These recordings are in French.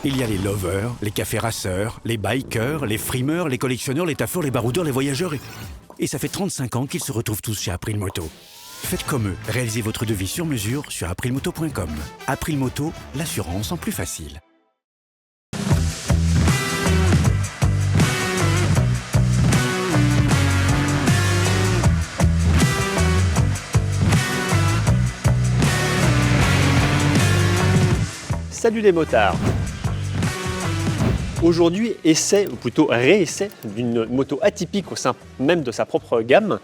Il y a les lovers, les cafés raceurs, les bikers, les frimeurs, les collectionneurs, les taffeurs, les baroudeurs, les voyageurs et ça fait 35 ans qu'ils se retrouvent tous chez April Moto. Faites comme eux, réalisez votre devis sur mesure sur aprilmoto.com. April Moto, l'assurance en plus facile. Salut les motards! Aujourd'hui, essai, ou plutôt réessai, d'une moto atypique au sein même de sa propre gamme.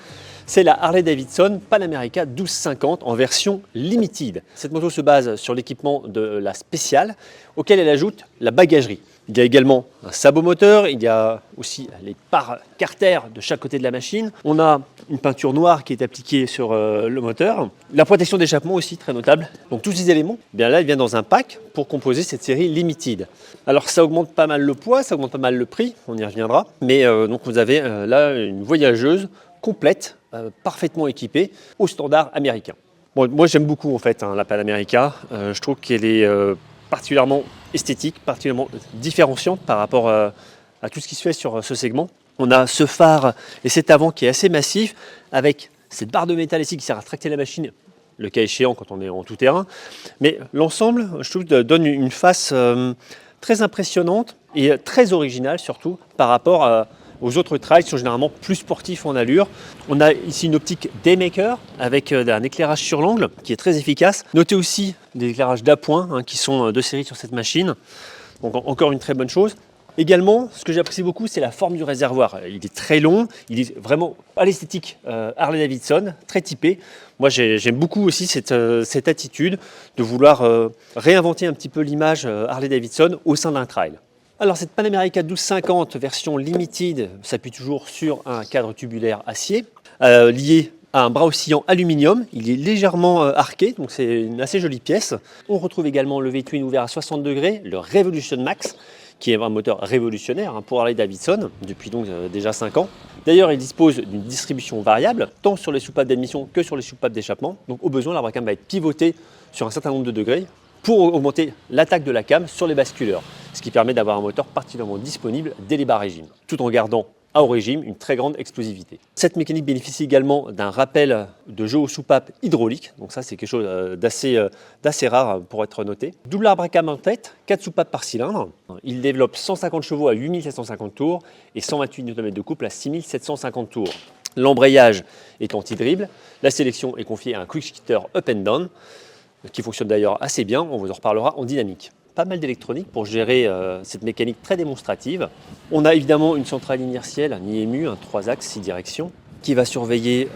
C'est la Harley-Davidson Pan America 1250 en version limited. Cette moto se base sur l'équipement de la Special, auquel elle ajoute la bagagerie. Il y a également un sabot moteur, il y a aussi les pares carter de chaque côté de la machine. On a une peinture noire qui est appliquée sur le moteur. La protection d'échappement aussi, très notable. Donc tous ces éléments, eh bien là, ils viennent dans un pack pour composer cette série limited. Alors ça augmente pas mal le poids, ça augmente pas mal le prix, on y reviendra. Mais donc vous avez là une voyageuse complète, parfaitement équipée, au standard américain. Bon, moi j'aime beaucoup en fait la Pan America. Je trouve qu'elle est particulièrement esthétique, particulièrement différenciante par rapport à tout ce qui se fait sur ce segment. On a ce phare et cet avant qui est assez massif avec cette barre de métal ici qui sert à tracter la machine, le cas échéant quand on est en tout terrain. Mais l'ensemble, je trouve, donne une face très impressionnante et très originale surtout par rapport aux autres trails qui sont généralement plus sportifs en allure. On a ici une optique Daymaker avec un éclairage sur l'angle qui est très efficace. Notez aussi des éclairages d'appoint qui sont de série sur cette machine. Donc encore une très bonne chose. Également, ce que j'apprécie beaucoup, c'est la forme du réservoir. Il est très long, il est vraiment à l'esthétique Harley-Davidson, très typé. Moi, j'aime beaucoup aussi cette attitude de vouloir réinventer un petit peu l'image Harley-Davidson au sein d'un trail. Alors cette Pan America 1250 version limited s'appuie toujours sur un cadre tubulaire acier lié à un bras oscillant aluminium. Il est légèrement arqué, donc c'est une assez jolie pièce. On retrouve également le V-twin ouvert à 60 degrés, le Revolution Max, qui est un moteur révolutionnaire pour Harley-Davidson depuis donc déjà 5 ans. D'ailleurs, il dispose d'une distribution variable, tant sur les soupapes d'admission que sur les soupapes d'échappement. Donc au besoin, la cam va être pivotée sur un certain nombre de degrés pour augmenter l'attaque de la cam sur les basculeurs, ce qui permet d'avoir un moteur particulièrement disponible dès les bas régimes, tout en gardant à haut régime une très grande explosivité. Cette mécanique bénéficie également d'un rappel de jeu aux soupapes hydrauliques, donc ça c'est quelque chose d'assez rare pour être noté. Double arbre à cam en tête, 4 soupapes par cylindre. Il développe 150 chevaux à 8750 tours et 128 Nm de couple à 6750 tours. L'embrayage est anti-dribble, la sélection est confiée à un quick shifter up and down, qui fonctionne d'ailleurs assez bien, on vous en reparlera en dynamique. Pas mal d'électronique pour gérer cette mécanique très démonstrative. On a évidemment une centrale inertielle, un IMU, un 3 axes, 6 directions, qui va surveiller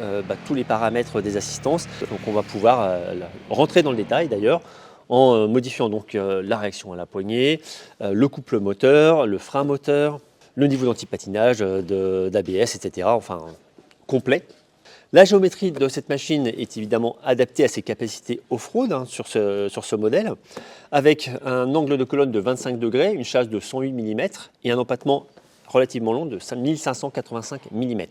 tous les paramètres des assistances. Donc on va pouvoir rentrer dans le détail d'ailleurs, en modifiant donc la réaction à la poignée, le couple moteur, le frein moteur, le niveau d'antipatinage, d'ABS, etc. Enfin, complet. La géométrie de cette machine est évidemment adaptée à ses capacités off-road sur ce modèle, avec un angle de colonne de 25 degrés, une chasse de 108 mm et un empattement relativement long de 1585 mm.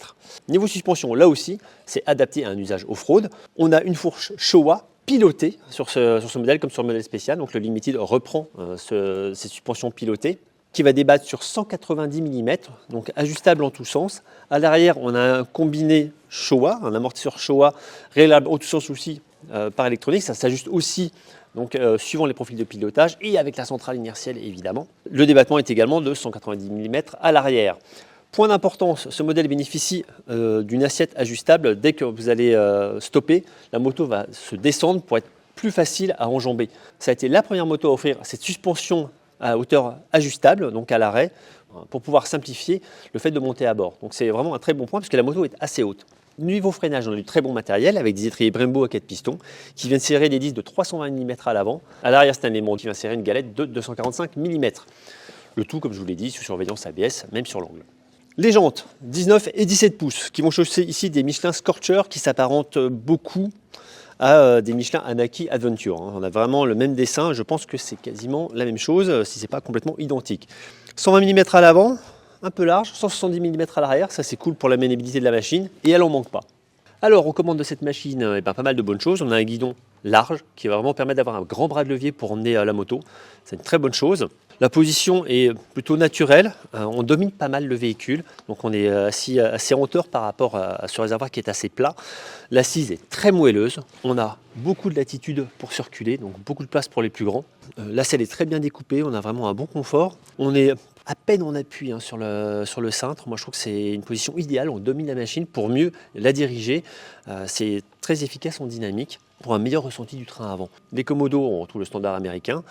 Niveau suspension, là aussi, c'est adapté à un usage off-road. On a une fourche Showa pilotée sur ce modèle comme sur le modèle spécial, donc le Limited reprend ces suspensions pilotées, qui va débattre sur 190 mm, donc ajustable en tous sens. À l'arrière, on a un combiné Showa, un amortisseur Showa réglable en tous sens aussi par électronique. Ça s'ajuste aussi donc, suivant les profils de pilotage et avec la centrale inertielle évidemment. Le débattement est également de 190 mm à l'arrière. Point d'importance, ce modèle bénéficie d'une assiette ajustable. Dès que vous allez stopper, la moto va se descendre pour être plus facile à enjamber. Ça a été la première moto à offrir cette suspension à hauteur ajustable, donc à l'arrêt, pour pouvoir simplifier le fait de monter à bord. Donc c'est vraiment un très bon point parce que la moto est assez haute. Niveau freinage, on a du très bon matériel avec des étriers Brembo à 4 pistons qui viennent serrer des disques de 320 mm à l'avant. À l'arrière, c'est un élément qui vient serrer une galette de 245 mm. Le tout, comme je vous l'ai dit, sous surveillance ABS, même sur l'angle. Les jantes, 19 et 17 pouces, qui vont chausser ici des Michelin Scorcher qui s'apparentent beaucoup à des Michelin Anaki Adventure. On a vraiment le même dessin, je pense que c'est quasiment la même chose, si ce n'est pas complètement identique. 120 mm à l'avant, un peu large, 170 mm à l'arrière, ça c'est cool pour la maniabilité de la machine, et elle n'en manque pas. Alors, aux commandes de cette machine, pas mal de bonnes choses. On a un guidon large qui va vraiment permettre d'avoir un grand bras de levier pour emmener la moto. C'est une très bonne chose. La position est plutôt naturelle, on domine pas mal le véhicule, donc on est assez en hauteur par rapport à ce réservoir qui est assez plat. L'assise est très moelleuse, on a beaucoup de latitude pour circuler, donc beaucoup de place pour les plus grands. La selle est très bien découpée, on a vraiment un bon confort. On est à peine en appui sur le cintre, moi je trouve que c'est une position idéale, on domine la machine pour mieux la diriger, c'est très efficace en dynamique, pour un meilleur ressenti du train avant. Les Komodo ont tout le standard américain,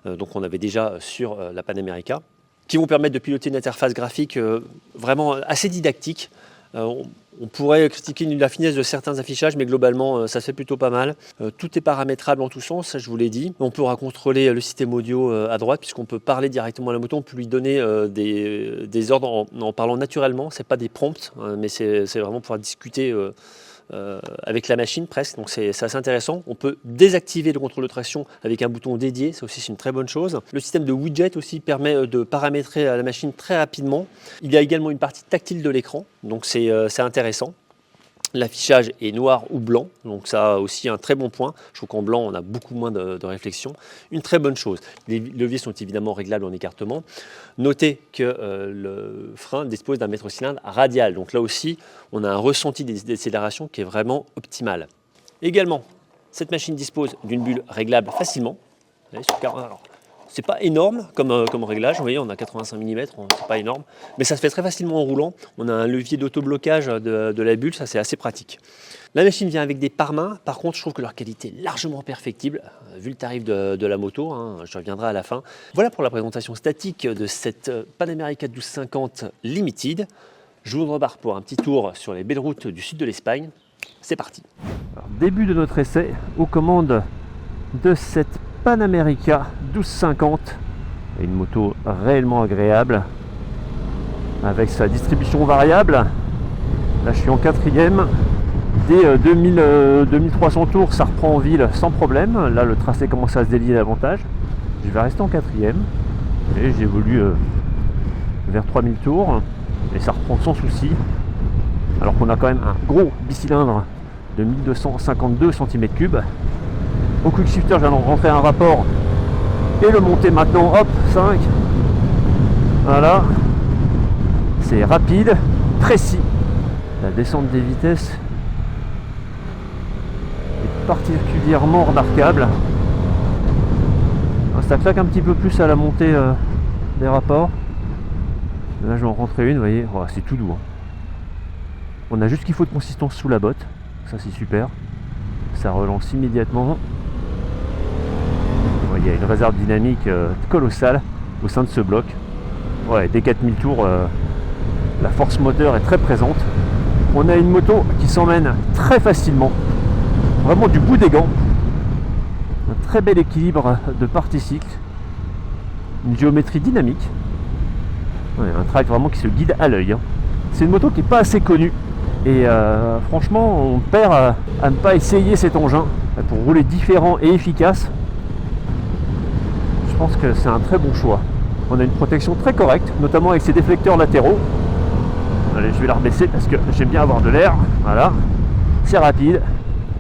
donc on avait déjà sur la Panamérica, qui vont permettre de piloter une interface graphique vraiment assez didactique. On pourrait critiquer la finesse de certains affichages, mais globalement, ça se fait plutôt pas mal. Tout est paramétrable en tous sens, ça je vous l'ai dit. On pourra contrôler le système audio à droite, puisqu'on peut parler directement à la moto, on peut lui donner des ordres en parlant naturellement. Ce n'est pas des prompts, mais c'est vraiment pouvoir discuter avec la machine presque, donc c'est assez intéressant. On peut désactiver le contrôle de traction avec un bouton dédié, ça aussi c'est une très bonne chose. Le système de widget aussi permet de paramétrer la machine très rapidement. Il y a également une partie tactile de l'écran, donc c'est intéressant. L'affichage est noir ou blanc, donc ça a aussi un très bon point. Je trouve qu'en blanc, on a beaucoup moins de réflexion. Une très bonne chose. Les leviers sont évidemment réglables en écartement. Notez que le frein dispose d'un maître-cylindre radial. Donc là aussi, on a un ressenti des décélérations qui est vraiment optimal. Également, cette machine dispose d'une bulle réglable facilement. Alors, c'est pas énorme comme réglage, vous voyez, on a 85 mm, c'est pas énorme, mais ça se fait très facilement en roulant. On a un levier d'autoblocage de la bulle, ça c'est assez pratique. La machine vient avec des pare-mains, par contre je trouve que leur qualité est largement perfectible, vu le tarif de la moto, je reviendrai à la fin. Voilà pour la présentation statique de cette Panamérica 1250 Limited. Je vous repars pour un petit tour sur les belles routes du sud de l'Espagne. C'est parti. Alors, début de notre essai aux commandes de cette Panamérica 1250, une moto réellement agréable avec sa distribution variable. Là je suis en quatrième, dès 2300 tours ça reprend en ville sans problème. Là le tracé commence à se délier davantage, je vais rester en quatrième et j'évolue vers 3000 tours et ça reprend sans souci, alors qu'on a quand même un gros bicylindre de 1252 cm3. Au quick shifter, je viens de rentrer un rapport et le monter maintenant, hop, 5. Voilà. C'est rapide, précis. La descente des vitesses est particulièrement remarquable. Ça claque un petit peu plus à la montée des rapports. Là, je vais en rentrer une, vous voyez, oh, c'est tout doux. On a juste ce qu'il faut de consistance sous la botte. Ça, c'est super. Ça relance immédiatement. Il y a une réserve dynamique colossale au sein de ce bloc. Ouais, dès 4000 tours, la force moteur est très présente. On a une moto qui s'emmène très facilement, vraiment du bout des gants. Un très bel équilibre de partie cycle, une géométrie dynamique. Ouais, un track vraiment qui se guide à l'œil. C'est une moto qui n'est pas assez connue. Et franchement, on perd à ne pas essayer cet engin pour rouler différent et efficace. Je pense que c'est un très bon choix. On a une protection très correcte, notamment avec ses déflecteurs latéraux. Allez, je vais la rebaisser parce que j'aime bien avoir de l'air. Voilà, c'est rapide.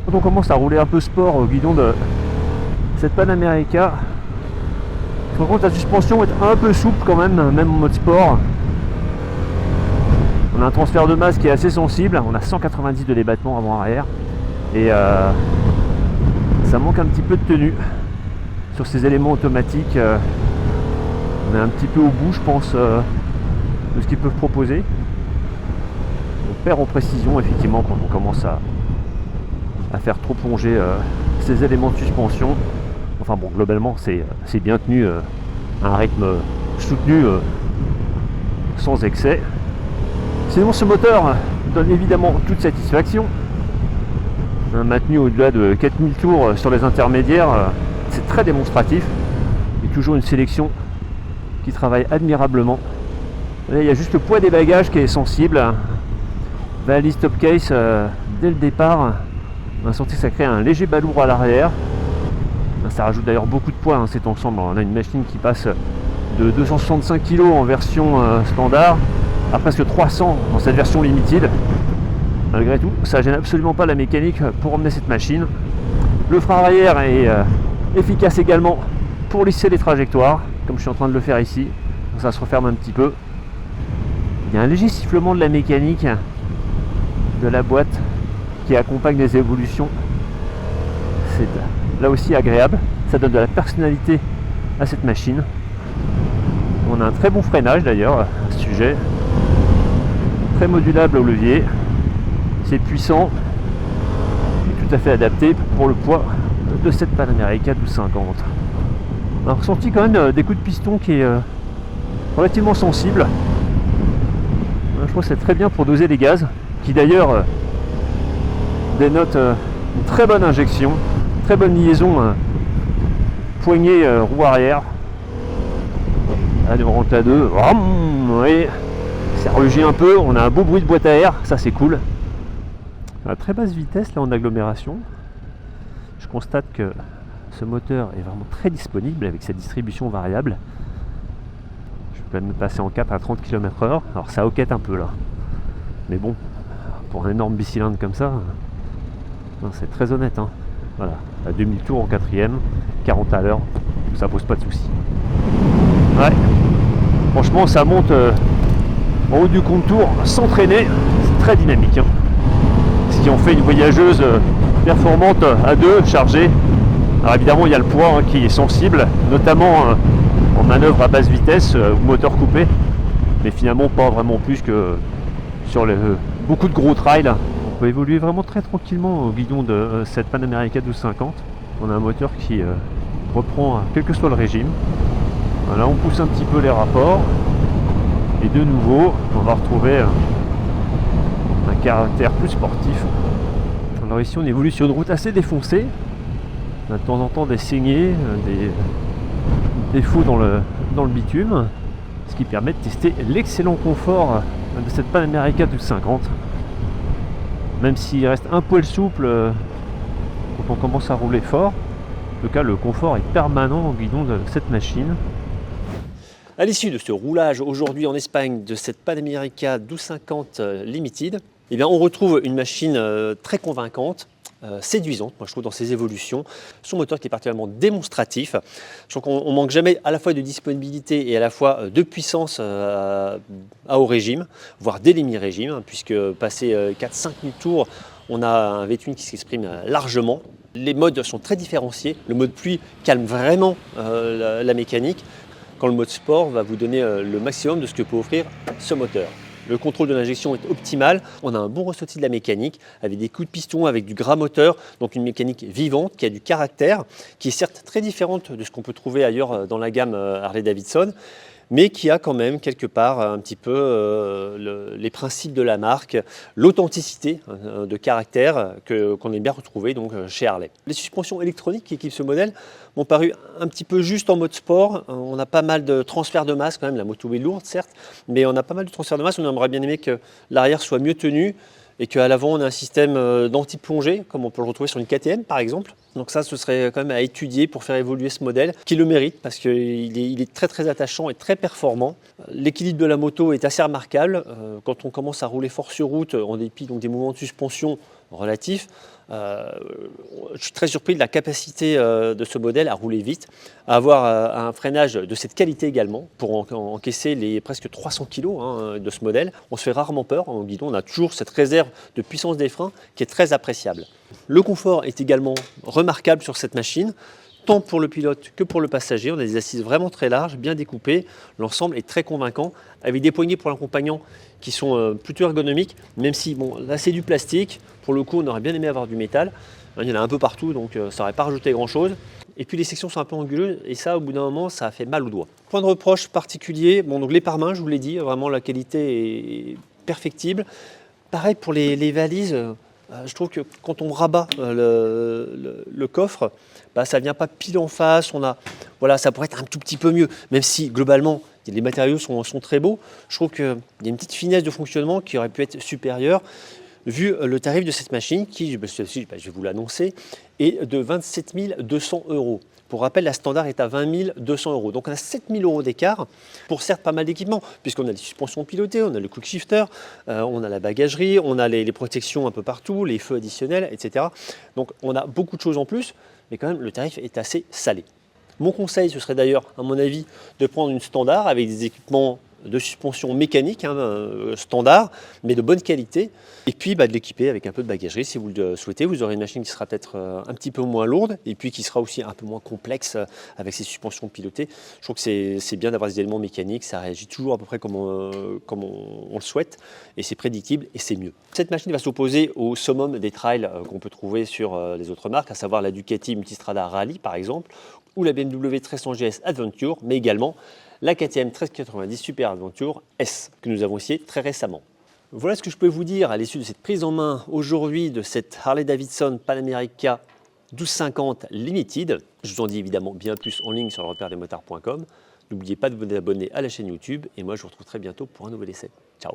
Quand on commence à rouler un peu sport au guidon de cette Panamérica, je me rends compte que la suspension est un peu souple quand même en mode sport. On a un transfert de masse qui est assez sensible. On a 190 de débattement avant-arrière. Et ça manque un petit peu de tenue. Sur ces éléments automatiques, on est un petit peu au bout, je pense, de ce qu'ils peuvent proposer. On perd en précision, effectivement, quand on commence à faire trop plonger ces éléments de suspension. Enfin bon, globalement, c'est bien tenu à un rythme soutenu, sans excès. Sinon, ce moteur donne évidemment toute satisfaction. Maintenu au-delà de 4000 tours sur les intermédiaires, c'est très démonstratif. Il y a toujours une sélection qui travaille admirablement. Là, il y a juste le poids des bagages qui est sensible. Valise top case dès le départ. On a senti que ça crée un léger balourd à l'arrière. Ça rajoute d'ailleurs beaucoup de poids cet ensemble. On a une machine qui passe de 265 kg en version standard à presque 300 dans cette version limited. Malgré tout, ça gêne absolument pas la mécanique pour emmener cette machine. Le frein arrière est efficace également pour lisser les trajectoires. comme je suis en train de le faire ici. Ça se referme un petit peu. Il y a un léger sifflement de la mécanique de la boîte qui accompagne les évolutions. C'est là aussi agréable. Ça donne de la personnalité à cette machine. On a un très bon freinage d'ailleurs à ce sujet. Très modulable au levier. C'est puissant. Et tout à fait adapté pour le poids de cette Panamericana 1250. On a ressenti quand même des coups de piston qui est relativement sensible. Je trouve que c'est très bien pour doser les gaz, qui d'ailleurs dénote une très bonne injection, très bonne liaison poignée roue arrière. Allez, on rentre à 2. Oui, ça rugit un peu, on a un beau bruit de boîte à air, ça c'est cool. À très basse vitesse, là en agglomération, je constate que ce moteur est vraiment très disponible avec sa distribution variable. Je peux même passer en 4 à 30 km/h. Alors ça hoquette un peu là. Mais bon, pour un énorme bicylindre comme ça, c'est très honnête. Hein. Voilà, à 2000 tours en quatrième, 40 à l'heure, ça pose pas de soucis. Ouais, franchement ça monte en haut du contour sans traîner, c'est très dynamique. Hein. Ce qui en fait une voyageuse performante à deux, chargée. Alors évidemment il y a le poids qui est sensible, notamment en manœuvre à basse vitesse ou moteur coupé, mais finalement pas vraiment plus que sur beaucoup de gros trails. On peut évoluer vraiment très tranquillement au guidon de cette Panamericana 1250. On a un moteur qui reprend quel que soit le régime. Voilà, on pousse un petit peu les rapports et de nouveau on va retrouver un caractère plus sportif. Alors ici on évolue sur une route assez défoncée. On a de temps en temps des saignées, des défauts dans le bitume, ce qui permet de tester l'excellent confort de cette Panamericana 1250. Même s'il reste un poil souple quand on commence à rouler fort, en tout cas le confort est permanent au guidon de cette machine. À l'issue de ce roulage aujourd'hui en Espagne de cette Panamericana 1250 Limited, eh bien, on retrouve une machine très convaincante, séduisante, moi je trouve, dans ses évolutions. Son moteur qui est particulièrement démonstratif. Je trouve qu'on ne manque jamais à la fois de disponibilité et à la fois de puissance à haut régime, voire dès les mi-régimes, puisque passé 4-5 000 tours, on a un V8 qui s'exprime largement. Les modes sont très différenciés. Le mode pluie calme vraiment la mécanique, quand le mode sport va vous donner le maximum de ce que peut offrir ce moteur. Le contrôle de l'injection est optimal, on a un bon ressenti de la mécanique avec des coups de piston, avec du gras moteur, donc une mécanique vivante qui a du caractère, qui est certes très différente de ce qu'on peut trouver ailleurs dans la gamme Harley-Davidson, mais qui a quand même quelque part un petit peu les principes de la marque, l'authenticité de caractère qu'on aime bien retrouver donc, chez Harley. Les suspensions électroniques qui équipent ce modèle m'ont paru un petit peu juste en mode sport. On a pas mal de transfert de masse quand même, la moto est lourde certes, mais on a pas mal de transfert de masse. On aimerait bien aimer que l'arrière soit mieux tenu et qu'à l'avant on a un système d'anti-plongée, comme on peut le retrouver sur une KTM par exemple. Donc ça, ce serait quand même à étudier pour faire évoluer ce modèle, qui le mérite parce qu'il est très très attachant et très performant. L'équilibre de la moto est assez remarquable. Quand on commence à rouler fort sur route, en dépit donc, des mouvements de suspension relatifs, je suis très surpris de la capacité de ce modèle à rouler vite, à avoir un freinage de cette qualité également, pour encaisser les presque 300 kg de ce modèle. On se fait rarement peur au guidon, on a toujours cette réserve de puissance des freins qui est très appréciable. Le confort est également remarquable sur cette machine, tant pour le pilote que pour le passager. On a des assises vraiment très larges, bien découpées. L'ensemble est très convaincant, avec des poignées pour l'accompagnant qui sont plutôt ergonomiques, même si bon, là c'est du plastique. Pour le coup, on aurait bien aimé avoir du métal. Il y en a un peu partout, donc ça n'aurait pas rajouté grand-chose. Et puis les sections sont un peu anguleuses, et ça, au bout d'un moment, ça a fait mal aux doigts. Point de reproche particulier, bon, donc les pare-mains, je vous l'ai dit, vraiment la qualité est perfectible. Pareil pour les valises. Je trouve que quand on rabat le coffre, ça ne vient pas pile en face. Voilà, ça pourrait être un tout petit peu mieux, même si globalement les matériaux sont très beaux. Je trouve qu'il y a une petite finesse de fonctionnement qui aurait pu être supérieure, vu le tarif de cette machine, qui, je vais vous l'annoncer, est de 27 200 €. Pour rappel, la standard est à 20 200 €. Donc on a 7 000 € d'écart pour certes pas mal d'équipements, puisqu'on a des suspensions pilotées, on a le quick shifter, on a la bagagerie, on a les protections un peu partout, les feux additionnels, etc. Donc on a beaucoup de choses en plus, mais quand même le tarif est assez salé. Mon conseil, ce serait d'ailleurs, à mon avis, de prendre une standard avec des équipements de suspension mécanique standard, mais de bonne qualité, et puis de l'équiper avec un peu de bagagerie si vous le souhaitez. Vous aurez une machine qui sera peut-être un petit peu moins lourde, et puis qui sera aussi un peu moins complexe avec ses suspensions pilotées. Je trouve que c'est bien d'avoir des éléments mécaniques, ça réagit toujours à peu près comme on le souhaite, et c'est prédictible, et c'est mieux. Cette machine va s'opposer au summum des trails qu'on peut trouver sur les autres marques, à savoir la Ducati Multistrada Rally par exemple, ou la BMW 1300 GS Adventure, mais également la KTM 1390 Super Adventure S, que nous avons essayé très récemment. Voilà ce que je peux vous dire à l'issue de cette prise en main aujourd'hui de cette Harley-Davidson Pan America 1250 Limited. Je vous en dis évidemment bien plus en ligne sur le repère-des-motards.com. N'oubliez pas de vous abonner à la chaîne YouTube et moi je vous retrouve très bientôt pour un nouvel essai. Ciao.